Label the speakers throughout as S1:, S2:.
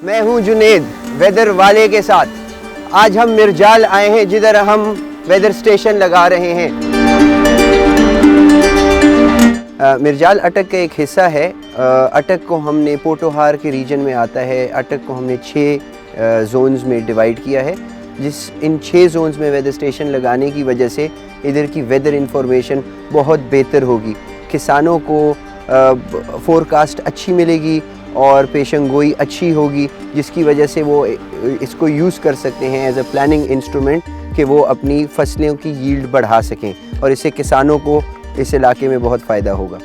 S1: میں ہوں جنید ویدر والے کے ساتھ. آج ہم مرجال آئے ہیں جدھر ہم ویدر اسٹیشن لگا رہے ہیں. مرجال اٹک کا ایک حصہ ہے. اٹک کو ہم نے پوٹوہار کے ریجن میں آتا ہے. اٹک کو ہم نے 6 زونز میں ڈیوائیڈ کیا ہے, ان 6 زونز میں ویدر اسٹیشن لگانے کی وجہ سے ادھر کی ویدر انفارمیشن بہت بہتر ہوگی. کسانوں کو فورکاسٹ اچھی ملے گی اور پیشن گوئی اچھی ہوگی, جس کی وجہ سے وہ اس کو یوز کر سکتے ہیں ایز اے پلاننگ انسٹرومنٹ کہ وہ اپنی فصلوں کی ییلڈ بڑھا سکیں, اور اس سے کسانوں کو اس علاقے میں بہت فائدہ ہوگا.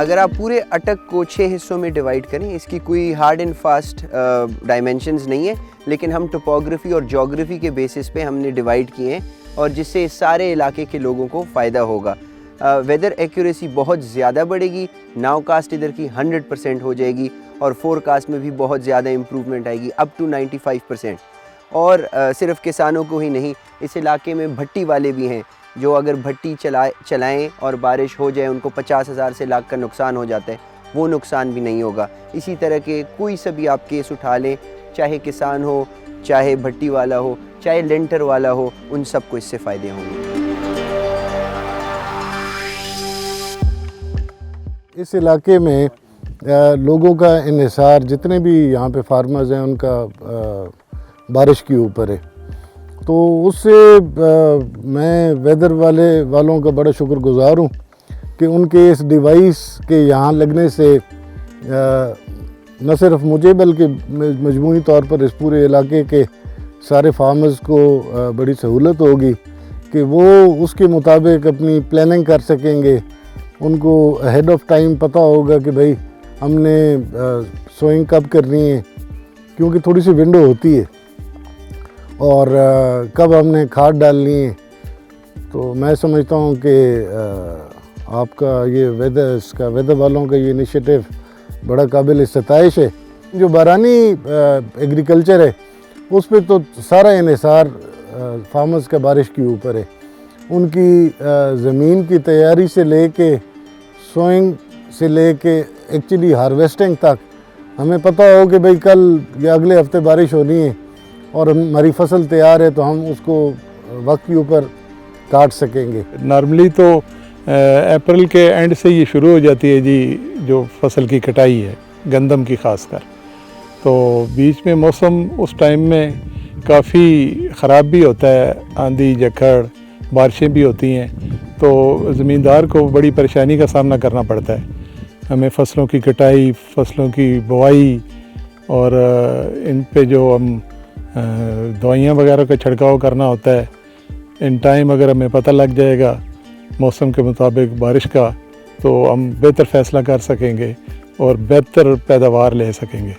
S1: اگر آپ پورے اٹک کو 6 حصوں میں ڈیوائیڈ کریں, اس کی کوئی ہارڈ اینڈ فاسٹ ڈائمینشنز نہیں ہے, لیکن ہم ٹوپوگرافی اور جیوگرافی کے بیسس پہ ہم نے ڈیوائیڈ کیے ہیں, اور جس سے اس سارے علاقے کے لوگوں کو فائدہ ہوگا. ویدر ایکوریسی بہت زیادہ بڑھے گی, ناؤ کاسٹ ادھر کی 100% ہو جائے گی, اور فور کاسٹ میں بھی بہت زیادہ امپرومنٹ آئے گی, اپ ٹو 95%. اور صرف کسانوں کو ہی نہیں, اس علاقے میں بھٹی والے بھی ہیں جو اگر بھٹی چلائیں اور بارش ہو جائے ان کو 50,000 سے لاکھ کا نقصان ہو جاتا ہے, وہ نقصان بھی نہیں ہوگا. اسی طرح کے کوئی سا بھی آپ کیس اٹھا لیں, چاہے کسان ہو, چاہے بھٹی والا ہو, چاہے لینٹر والا ہو, ان سب کو اس سے فائدے ہوں گے.
S2: اس علاقے میں لوگوں کا انحصار جتنے بھی یہاں پہ فارمرز ہیں ان کا بارش کے اوپر ہے, تو اس سے میں ویدر والوں کا بڑا شکر گزار ہوں کہ ان کے اس ڈیوائس کے یہاں لگنے سے نہ صرف مجھے بلکہ مجموعی طور پر اس پورے علاقے کے سارے فارمرز کو بڑی سہولت ہوگی کہ وہ اس کے مطابق اپنی پلاننگ کر سکیں گے. ان کو ہیڈ آف ٹائم پتہ ہوگا کہ بھائی ہم نے سوئنگ کب کرنی ہے, کیونکہ تھوڑی سی ونڈو ہوتی ہے, اور کب ہم نے کھاد ڈالنی ہے. تو میں سمجھتا ہوں کہ آپ کا یہ ویدر والوں کا یہ انیشیٹو بڑا قابل ستائش ہے. جو بارانی ایگریکلچر ہے اس پہ تو سارا انحصار فارمرز کا بارش کے اوپر ہے. ان کی زمین کی تیاری سے لے کے سوئنگ سے لے کے ایکچولی ہارویسٹنگ تک ہمیں پتہ ہو کہ بھئی کل یا اگلے ہفتے بارش ہونی ہے اور ہماری فصل تیار ہے تو ہم اس کو وقت کے اوپر کاٹ سکیں گے.
S3: نارملی تو اپریل کے اینڈ سے یہ شروع ہو جاتی ہے جی جو فصل کی کٹائی ہے, گندم کی خاص کر, تو بیچ میں موسم اس ٹائم میں کافی خراب بھی ہوتا ہے, آندھی جھکڑ بارشیں بھی ہوتی ہیں, تو زمیندار کو بڑی پریشانی کا سامنا کرنا پڑتا ہے. ہمیں فصلوں کی کٹائی, فصلوں کی بوائی, اور ان پہ جو ہم دوائیاں وغیرہ کا چھڑکاؤ کرنا ہوتا ہے, ان ٹائم اگر ہمیں پتہ لگ جائے گا موسم کے مطابق بارش کا, تو ہم بہتر فیصلہ کر سکیں گے اور بہتر پیداوار لے سکیں گے.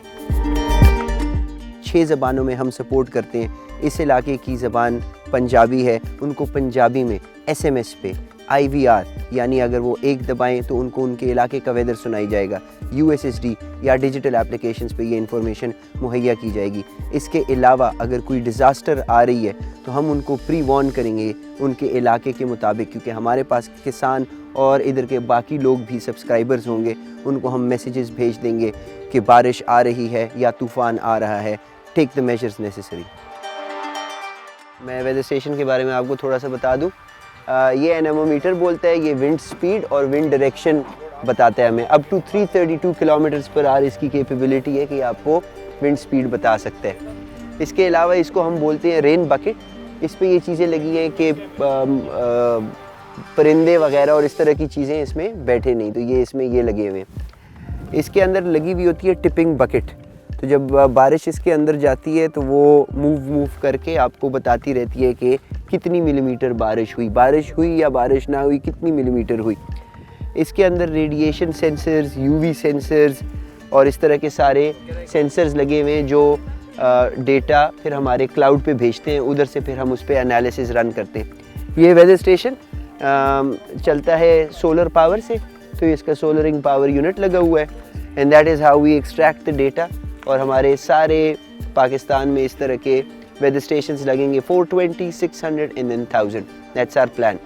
S1: 6 زبانوں میں ہم سپورٹ کرتے ہیں. اس علاقے کی زبان پنجابی ہے, ان کو پنجابی میں SMS پہ IVR یعنی اگر وہ ایک دبائیں تو ان کو ان کے علاقے کا ویدر سنائی جائے گا. USSD یا ڈیجیٹل اپلیکیشنز پہ یہ انفارمیشن مہیا کی جائے گی. اس کے علاوہ اگر کوئی ڈیزاسٹر آ رہی ہے تو ہم ان کو پری وارن کریں گے ان کے علاقے کے مطابق, کیونکہ ہمارے پاس کسان اور ادھر کے باقی لوگ بھی سبسکرائبرز ہوں گے. ان کو ہم میسیجز بھیج دیں گے کہ بارش آ رہی ہے یا طوفان آ رہا ہے, ٹیک دا میجرز نیسیسری. میں ویدر اسٹیشن کے بارے میں آپ کو تھوڑا سا بتا دوں. یہ اینیمومیٹر بولتا ہے, یہ ونڈ سپیڈ اور ونڈ ڈائریکشن بتاتا ہے ہمیں. اپ ٹو 332 کلومیٹرز پر آور اس کی کیپیبلٹی ہے کہ آپ کو ونڈ سپیڈ بتا سکتا ہے. اس کے علاوہ اس کو ہم بولتے ہیں رین بکٹ. اس پہ یہ چیزیں لگی ہیں کہ پرندے وغیرہ اور اس طرح کی چیزیں اس میں بیٹھے نہیں, تو یہ اس میں یہ لگے ہوئے ہیں. اس کے اندر لگی ہوئی ہوتی ہے ٹپنگ بکٹ, تو جب بارش اس کے اندر جاتی ہے تو وہ موو کر کے آپ کو بتاتی رہتی ہے کہ کتنی ملی میٹر بارش ہوئی یا بارش نہ ہوئی, کتنی ملی میٹر ہوئی. اس کے اندر ریڈیشن سینسرز, UV سینسرز, اور اس طرح کے سارے سینسرز لگے ہوئے ہیں جو ڈیٹا پھر ہمارے کلاؤڈ پہ بھیجتے ہیں, ادھر سے پھر ہم اس پہ انالیسز رن کرتے ہیں. یہ ویدر اسٹیشن چلتا ہے سولر پاور سے, تو اس کا سولرنگ پاور یونٹ لگا ہوا ہے, and that is how we extract the data. اور ہمارے سارے پاکستان میں اس طرح کے ویدر اسٹیشنز لگیں گے, 420, 600 and then 1000. That's our plan.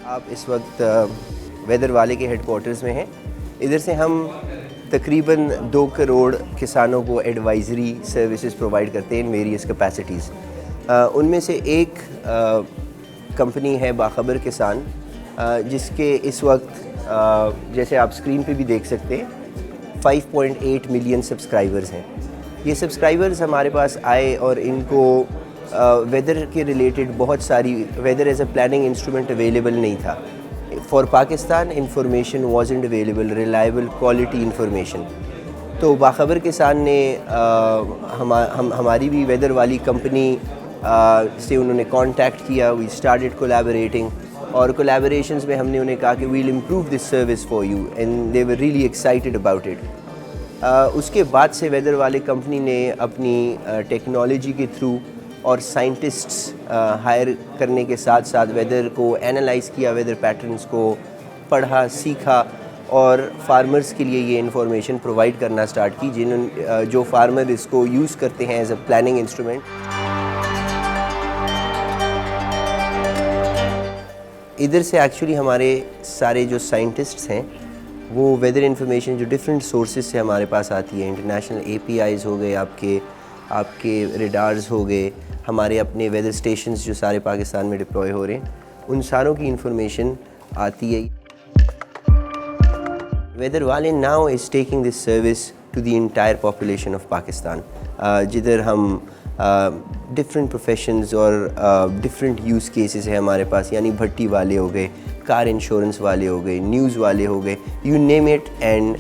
S1: آپ اس وقت ویدر والے کے ہیڈ کوارٹرز میں ہیں. ادھر سے ہم تقریباً 2 کروڑ کسانوں کو ایڈوائزری سروسز پرووائڈ کرتے ہیں ان ویریس کیپیسٹیز. ان میں سے ایک کمپنی ہے باخبر کسان, جس کے اس وقت جیسے آپ اسکرین پہ بھی دیکھ سکتے ہیں 5.8 ملین سبسکرائبرز ہیں. یہ سبسکرائبرز ہمارے پاس آئے اور ان کو ویدر کے ریلیٹڈ بہت ساری weather as a planning instrument available نہیں تھا. For Pakistan information wasn't available, reliable quality information. تو باخبر کسان نے ہماری بھی ویدر والی کمپنی سے انہوں نے کانٹیکٹ کیا. وی اسٹارٹڈ کولیبوریٹنگ, اور کولیبوریشنز میں ہم نے انہیں کہا کہ we'll improve this service for you, and they were really excited about it. اس کے بعد سے ویدر والے کمپنی نے اپنی ٹیکنالوجی کے تھرو اور سائنٹسٹس ہائر کرنے کے ساتھ ساتھ ویدر کو اینالائز کیا, ویدر پیٹرنز کو پڑھا, سیکھا, اور فارمرز کے لیے یہ انفارمیشن پرووائڈ کرنا سٹارٹ کی, جو فارمر اس کو یوز کرتے ہیں ایز اے پلاننگ انسٹرومنٹ. ادھر سے ایکچولی ہمارے سارے جو سائنٹسٹس ہیں وہ ویدر انفارمیشن جو ڈفرینٹ سورسز سے ہمارے پاس آتی ہے, انٹرنیشنل APIs ہو گئے, آپ کے ریڈارز ہو گئے, ہمارے اپنے ویدر اسٹیشنز جو سارے پاکستان میں ڈپلوائے ہو رہے ہیں, ان ساروں کی انفارمیشن آتی ہے. ویدر والے now is taking this service to the entire population of Pakistan, جدھر ہم ڈفرینٹ پروفیشنز اور ڈفرینٹ یوز کیسز ہیں ہمارے پاس, یعنی بھٹی والے ہو گئے, کار انشورنس والے ہو گئے, نیوز والے ہو گئے, you name it, and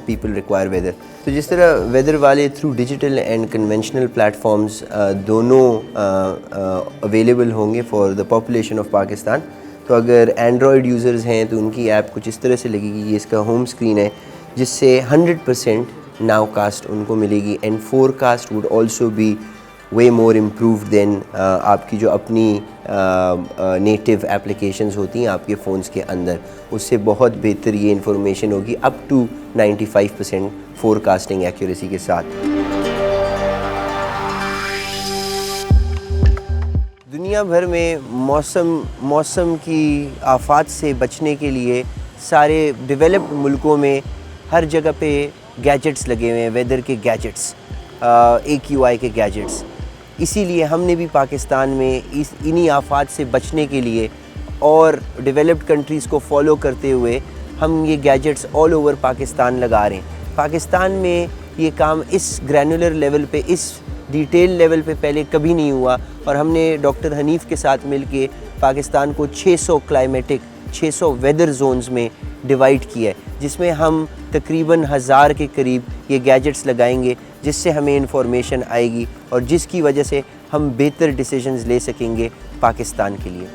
S1: people require weather. تو جس طرح ویدر والے through digital and conventional platforms دونوں اویلیبل ہوں گے for the population of Pakistan. تو اگر اینڈرائڈ یوزرز ہیں تو ان کی ایپ کچھ اس طرح سے لگے گی, یہ اس کا ہوم اسکرین ہے, جس سے 100% ناؤ کاسٹ ان کو ملے گی, and forecast would also be way more improved than آپ کی جو اپنی نیٹیو ایپلیکیشنز ہوتی ہیں آپ کے فونز کے اندر, اس سے بہت بہتر یہ انفارمیشن ہوگی up to 95% forecasting accuracy کے ساتھ. دنیا بھر میں موسم کی آفات سے بچنے کے لیے سارے ڈیولپڈ ملکوں میں ہر جگہ پہ گیجٹس لگے ہوئے ہیں, ویدر کے گیجٹس, AQI کے گیجٹس. اسی لیے ہم نے بھی پاکستان میں انہی آفات سے بچنے کے لیے اور ڈیولپڈ کنٹریز کو فالو کرتے ہوئے ہم یہ گیجٹس آل اوور پاکستان لگا رہے ہیں. پاکستان میں یہ کام اس گرینولر لیول پہ, اس ڈیٹیل لیول پہ پہلے کبھی نہیں ہوا, اور ہم نے ڈاکٹر حنیف کے ساتھ مل کے پاکستان کو 600 ویدر زونز میں ڈیوائڈ کیا ہے, جس میں ہم تقریباً 1000 کے قریب یہ گیجٹس لگائیں گے, جس سے ہمیں انفارمیشن آئے گی اور جس کی وجہ سے ہم بہتر ڈیسیجنز لے سکیں گے پاکستان کے لیے.